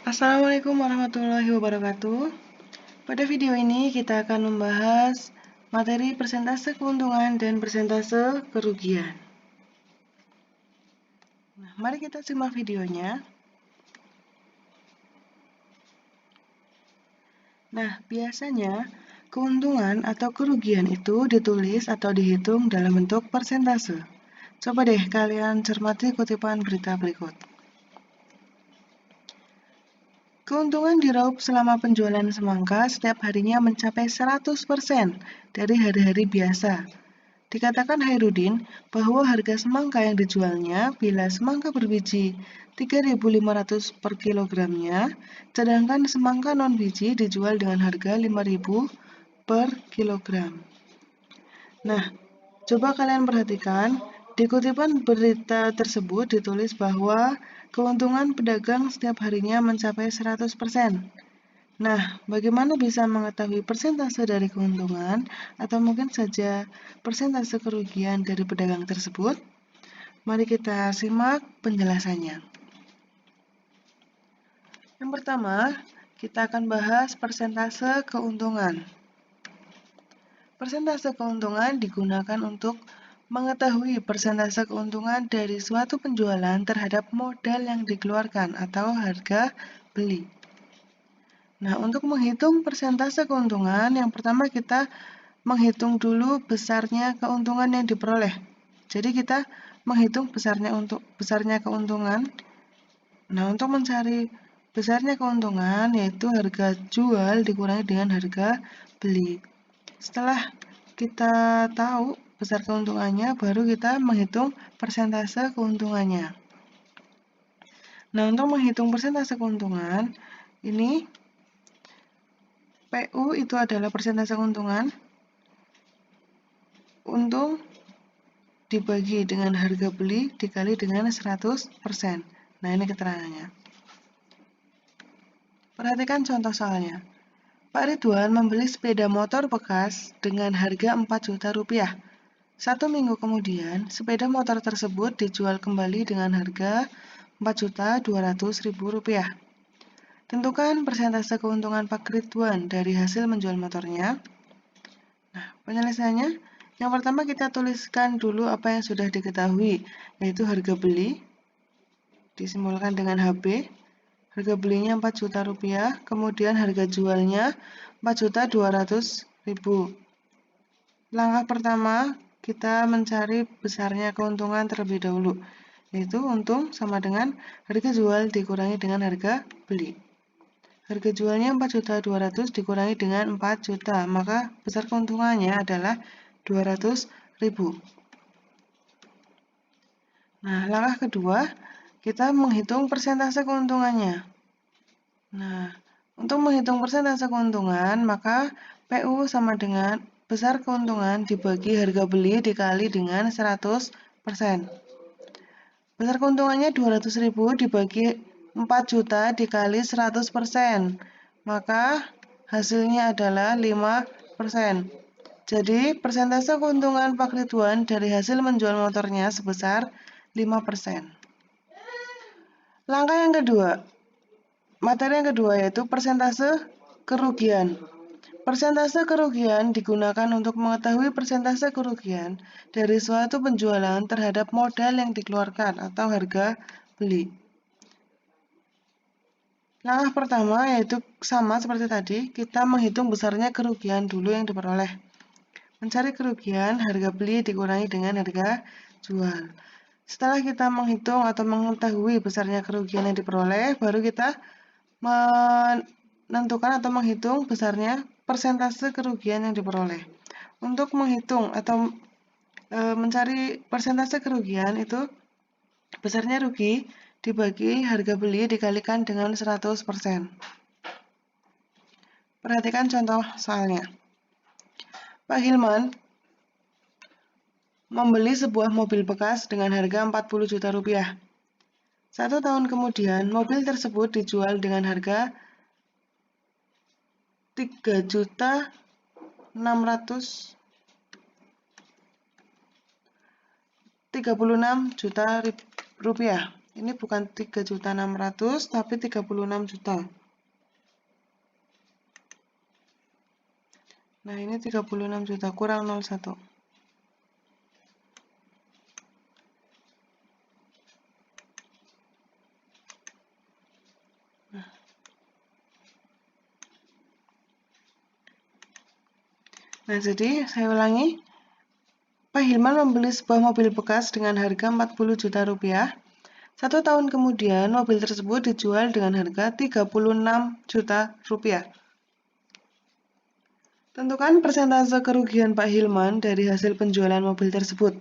Assalamualaikum warahmatullahi wabarakatuh. Pada video ini kita akan membahas materi persentase keuntungan dan persentase kerugian. Nah, mari kita simak videonya. Nah, biasanya keuntungan atau kerugian itu ditulis atau dihitung dalam bentuk persentase. Coba deh kalian cermati kutipan berita berikut. Keuntungan diraup selama penjualan semangka setiap harinya mencapai 100% dari hari-hari biasa. Dikatakan Hairudin bahwa harga semangka yang dijualnya bila semangka berbiji 3.500 per kilogramnya, sedangkan semangka non-biji dijual dengan harga 5.000 per kilogram. Nah, coba kalian perhatikan, di kutipan berita tersebut ditulis bahwa keuntungan pedagang setiap harinya mencapai 100%. Nah, bagaimana bisa mengetahui persentase dari keuntungan atau mungkin saja persentase kerugian dari pedagang tersebut? Mari kita simak penjelasannya. Yang pertama, kita akan bahas persentase keuntungan. Persentase keuntungan digunakan untuk mengetahui persentase keuntungan dari suatu penjualan terhadap modal yang dikeluarkan atau harga beli. Nah, untuk menghitung persentase keuntungan, yang pertama kita menghitung dulu besarnya keuntungan yang diperoleh. Jadi kita menghitung besarnya keuntungan. Nah, untuk mencari besarnya keuntungan yaitu harga jual dikurangi dengan harga beli. Setelah kita tahu besar keuntungannya, baru kita menghitung persentase keuntungannya. Nah, untuk menghitung persentase keuntungan, ini PU itu adalah persentase keuntungan. Untung dibagi dengan harga beli dikali dengan 100%. Nah, ini keterangannya. Perhatikan contoh soalnya. Pak Ridwan membeli sepeda motor bekas dengan harga 4 juta rupiah. 1 minggu kemudian, sepeda motor tersebut dijual kembali dengan harga 4.200.000 rupiah. Tentukan persentase keuntungan Pak Ridwan dari hasil menjual motornya. Nah, penyelesaiannya, yang pertama kita tuliskan dulu apa yang sudah diketahui, yaitu harga beli, disimbolkan dengan HB. Harga belinya 4 juta rupiah, kemudian harga jualnya 4.200.000. Langkah pertama, kita mencari besarnya keuntungan terlebih dahulu, yaitu untung sama dengan harga jual dikurangi dengan harga beli. Harga jualnya 4.200.000 dikurangi dengan 4 juta, maka besar keuntungannya adalah 200.000. Nah, langkah kedua, kita menghitung persentase keuntungannya. Nah, untuk menghitung persentase keuntungan, maka PU sama dengan besar keuntungan dibagi harga beli dikali dengan 100%. Besar keuntungannya 200.000 dibagi 4 juta dikali 100%. Maka hasilnya adalah 5%. Jadi, persentase keuntungan Pak Ridwan dari hasil menjual motornya sebesar 5%. Langkah yang kedua, materi yang kedua yaitu persentase kerugian. Persentase kerugian digunakan untuk mengetahui persentase kerugian dari suatu penjualan terhadap modal yang dikeluarkan atau harga beli. Langkah pertama yaitu sama seperti tadi, kita menghitung besarnya kerugian dulu yang diperoleh. Mencari kerugian, harga beli dikurangi dengan harga jual. Setelah kita menghitung atau mengetahui besarnya kerugian yang diperoleh, baru kita menentukan atau menghitung besarnya persentase kerugian yang diperoleh. Untuk menghitung atau mencari persentase kerugian itu besarnya rugi dibagi harga beli dikalikan dengan 100%. Perhatikan contoh soalnya. Pak Hilman membeli sebuah mobil bekas dengan harga 40 juta rupiah. 1 tahun kemudian, mobil tersebut dijual dengan harga 3.636 juta rupiah. Ini bukan 3.600.000 tapi 36 juta. Nah, ini 36 juta kurang 01. Nah, jadi saya ulangi. Pak Hilman membeli sebuah mobil bekas dengan harga 40 juta rupiah. 1 tahun kemudian, mobil tersebut dijual dengan harga 36 juta rupiah. Tentukan persentase kerugian Pak Hilman dari hasil penjualan mobil tersebut.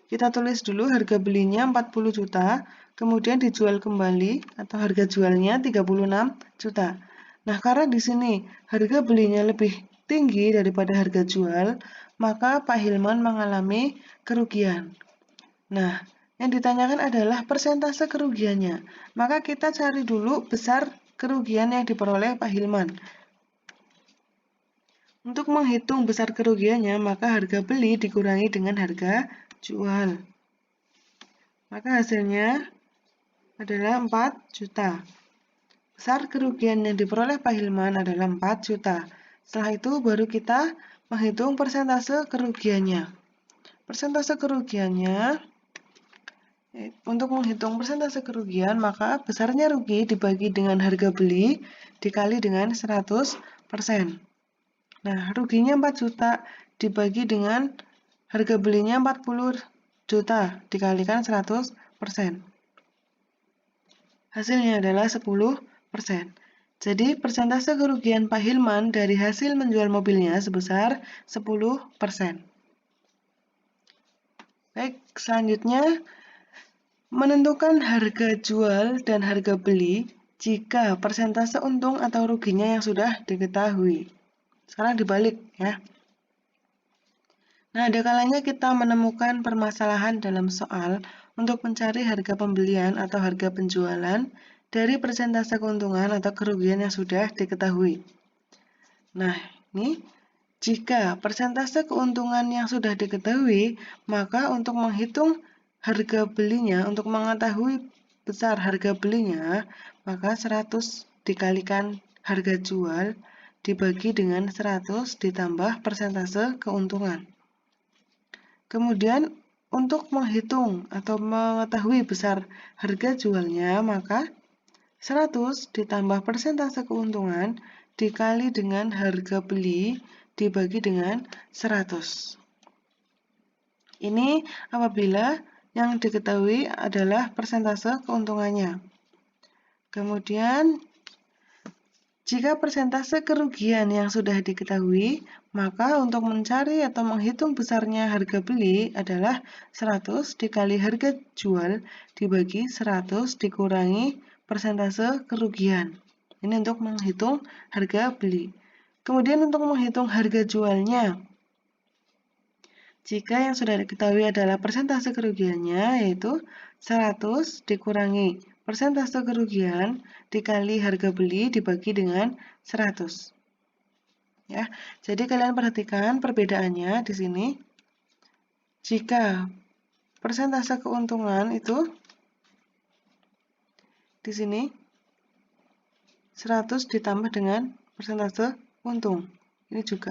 Kita tulis dulu harga belinya 40 juta, kemudian dijual kembali atau harga jualnya 36 juta. Nah, karena di sini harga belinya lebih tinggi daripada harga jual, maka Pak Hilman mengalami kerugian. Nah, yang ditanyakan adalah persentase kerugiannya. Maka kita cari dulu besar kerugian yang diperoleh Pak Hilman. Untuk menghitung besar kerugiannya, maka harga beli dikurangi dengan harga jual. Maka hasilnya adalah 4 juta. Besar kerugian yang diperoleh Pak Hilman adalah 4 juta. Setelah itu baru kita menghitung persentase kerugiannya. Persentase kerugiannya, untuk menghitung persentase kerugian, maka besarnya rugi dibagi dengan harga beli dikali dengan 100%. Nah, ruginya 4 juta dibagi dengan harga belinya 40 juta dikalikan 100%. Hasilnya adalah 10%. Jadi, persentase kerugian Pak Hilman dari hasil menjual mobilnya sebesar 10%. Baik, selanjutnya menentukan harga jual dan harga beli jika persentase untung atau ruginya yang sudah diketahui. Sekarang dibalik ya. Nah, ada kalanya kita menemukan permasalahan dalam soal untuk mencari harga pembelian atau harga penjualan dari persentase keuntungan atau kerugian yang sudah diketahui. Nah, ini jika persentase keuntungan yang sudah diketahui, maka untuk menghitung harga belinya, untuk mengetahui besar harga belinya, maka 100 dikalikan harga jual dibagi dengan 100 ditambah persentase keuntungan. Kemudian untuk menghitung atau mengetahui besar harga jualnya, maka 100 ditambah persentase keuntungan dikali dengan harga beli dibagi dengan 100. Ini apabila yang diketahui adalah persentase keuntungannya. Kemudian jika persentase kerugian yang sudah diketahui, maka untuk mencari atau menghitung besarnya harga beli adalah 100 dikali harga jual dibagi 100 dikurangi persentase kerugian. Ini untuk menghitung harga beli. Kemudian untuk menghitung harga jualnya, jika yang sudah diketahui adalah persentase kerugiannya, yaitu 100 dikurangi persentase kerugian dikali harga beli dibagi dengan 100. Ya, jadi kalian perhatikan perbedaannya di sini. Jika persentase keuntungan itu di sini 100 ditambah dengan persentase untung. Ini juga.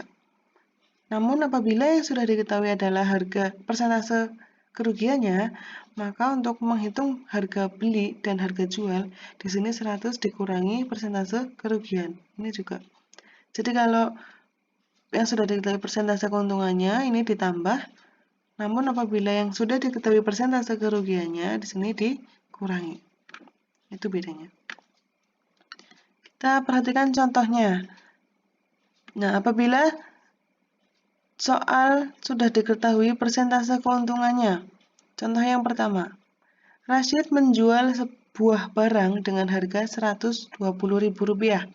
Namun apabila yang sudah diketahui adalah harga persentase kerugiannya, maka untuk menghitung harga beli dan harga jual, di sini 100 dikurangi persentase kerugian. Ini juga. Jadi kalau yang sudah diketahui persentase keuntungannya, ini ditambah. Namun apabila yang sudah diketahui persentase kerugiannya, di sini dikurangi. Itu bedanya. Kita perhatikan contohnya. Nah, apabila soal sudah diketahui persentase keuntungannya. Contoh yang pertama, Rashid menjual sebuah barang dengan harga Rp120.000.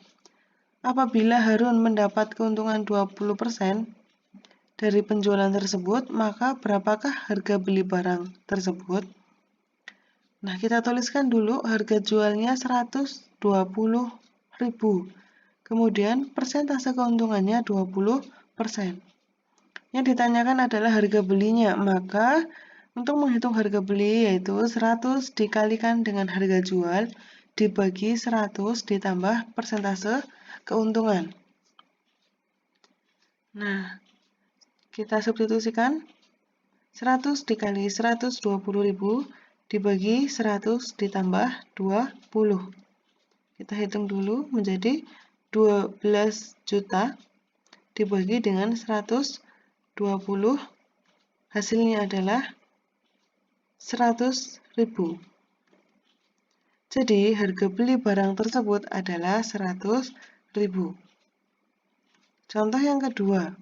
Apabila Harun mendapat keuntungan 20% dari penjualan tersebut, maka berapakah harga beli barang tersebut? Nah, kita tuliskan dulu harga jualnya Rp120.000. Kemudian persentase keuntungannya 20%. Yang ditanyakan adalah harga belinya, maka Untuk menghitung harga beli yaitu 100 dikalikan dengan harga jual dibagi 100 ditambah persentase keuntungan. Nah, kita substitusikan 100 dikali 120.000 dibagi 100 ditambah 20. Kita hitung dulu menjadi 12 juta dibagi dengan 120, hasilnya adalah 100.000. Jadi harga beli barang tersebut adalah 100.000. Contoh yang kedua.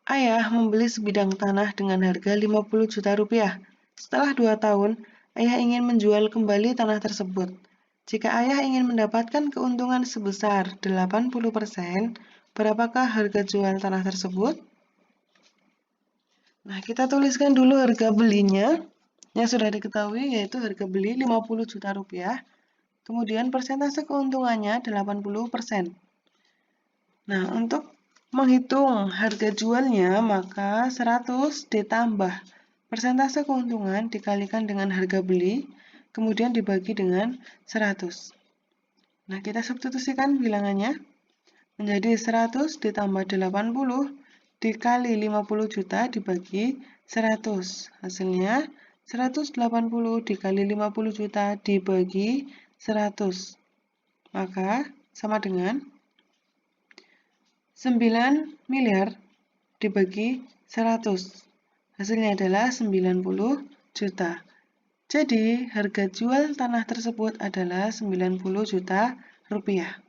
Ayah membeli sebidang tanah dengan harga 50 juta rupiah. Setelah 2 tahun, ayah ingin menjual kembali tanah tersebut. Jika ayah ingin mendapatkan keuntungan sebesar 80%, berapakah harga jual tanah tersebut? Nah, kita tuliskan dulu harga belinya yang sudah diketahui yaitu harga beli 50 juta rupiah. Kemudian persentase keuntungannya 80%. Nah, untuk menghitung harga jualnya, maka 100 ditambah persentase keuntungan dikalikan dengan harga beli, kemudian dibagi dengan 100. Nah, kita substitusikan bilangannya menjadi 100 ditambah 80 dikali 50 juta dibagi 100. Hasilnya 180 dikali 50 juta dibagi 100. Maka sama dengan 9 miliar dibagi 100. Hasilnya adalah 90 juta. Jadi, harga jual tanah tersebut adalah 90 juta rupiah.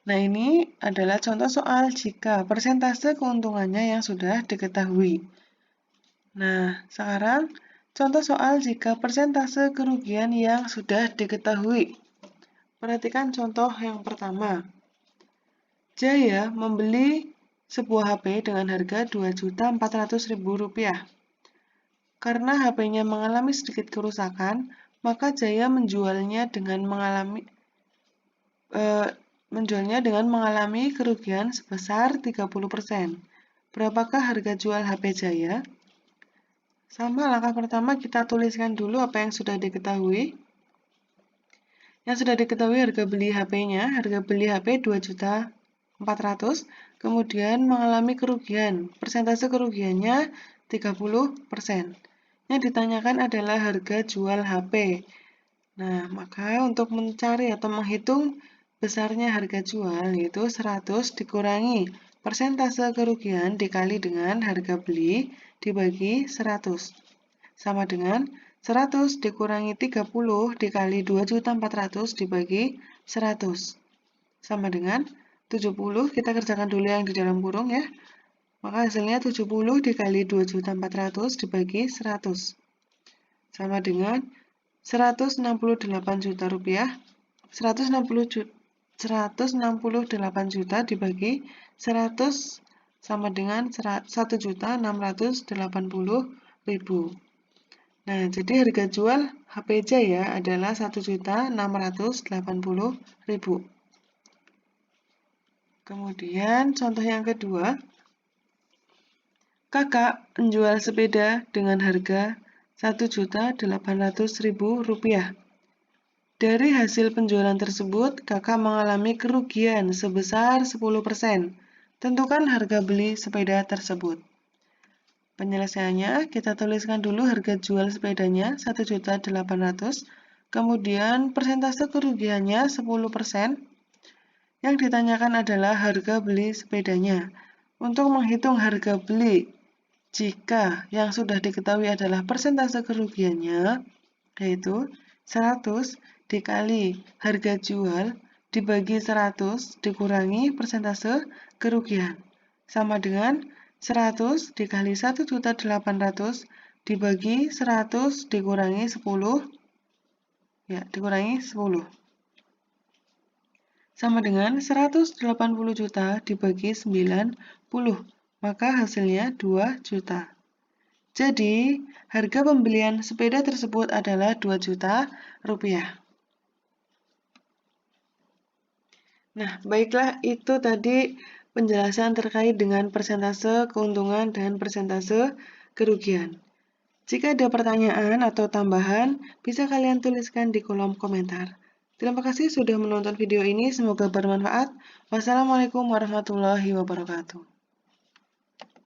Nah, ini adalah contoh soal jika persentase keuntungannya yang sudah diketahui. Nah, sekarang contoh soal jika persentase kerugian yang sudah diketahui. Perhatikan contoh yang pertama. Jaya membeli sebuah HP dengan harga Rp2.400.000. Karena HP-nya mengalami sedikit kerusakan, maka Jaya menjualnya dengan mengalami kerugian sebesar 30%. Berapakah harga jual HP Jaya? Sama, langkah pertama kita tuliskan dulu apa yang sudah diketahui. Yang sudah diketahui harga beli HP-nya, harga beli HP 2.400.000, kemudian mengalami kerugian. Persentase kerugiannya 30%. Yang ditanyakan adalah harga jual HP. Nah, maka untuk mencari atau menghitung besarnya harga jual yaitu 100 dikurangi persentase kerugian dikali dengan harga beli dibagi 100. Sama dengan 100 dikurangi 30 dikali 2.400.000 dibagi 100. Sama dengan 70, kita kerjakan dulu yang di dalam kurung ya. Maka hasilnya 70 dikali 2.400.000 dibagi 100. Sama dengan 168 juta rupiah. 168 juta dibagi 100 sama dengan 1.680.000. Nah, jadi harga jual HP Jaya adalah 1.680.000. Kemudian contoh yang kedua, kakak menjual sepeda dengan harga Rp1.800.000. Dari hasil penjualan tersebut, kakak mengalami kerugian sebesar 10%. Tentukan harga beli sepeda tersebut. Penyelesaiannya, kita tuliskan dulu harga jual sepedanya 1.800.000, kemudian persentase kerugiannya 10%. Yang ditanyakan adalah harga beli sepedanya. Untuk menghitung harga beli, jika yang sudah diketahui adalah persentase kerugiannya, yaitu 100 dikali harga jual dibagi 100 dikurangi persentase kerugian. Sama dengan 100 dikali 1.800.000 dibagi 100 dikurangi 10. Ya, dikurangi 10. Sama dengan 180 juta dibagi 90. Maka hasilnya 2 juta. Jadi, harga pembelian sepeda tersebut adalah 2 juta rupiah. Nah, baiklah, itu tadi penjelasan terkait dengan persentase keuntungan dan persentase kerugian. Jika ada pertanyaan atau tambahan, bisa kalian tuliskan di kolom komentar. Terima kasih sudah menonton video ini, semoga bermanfaat. Wassalamualaikum warahmatullahi wabarakatuh.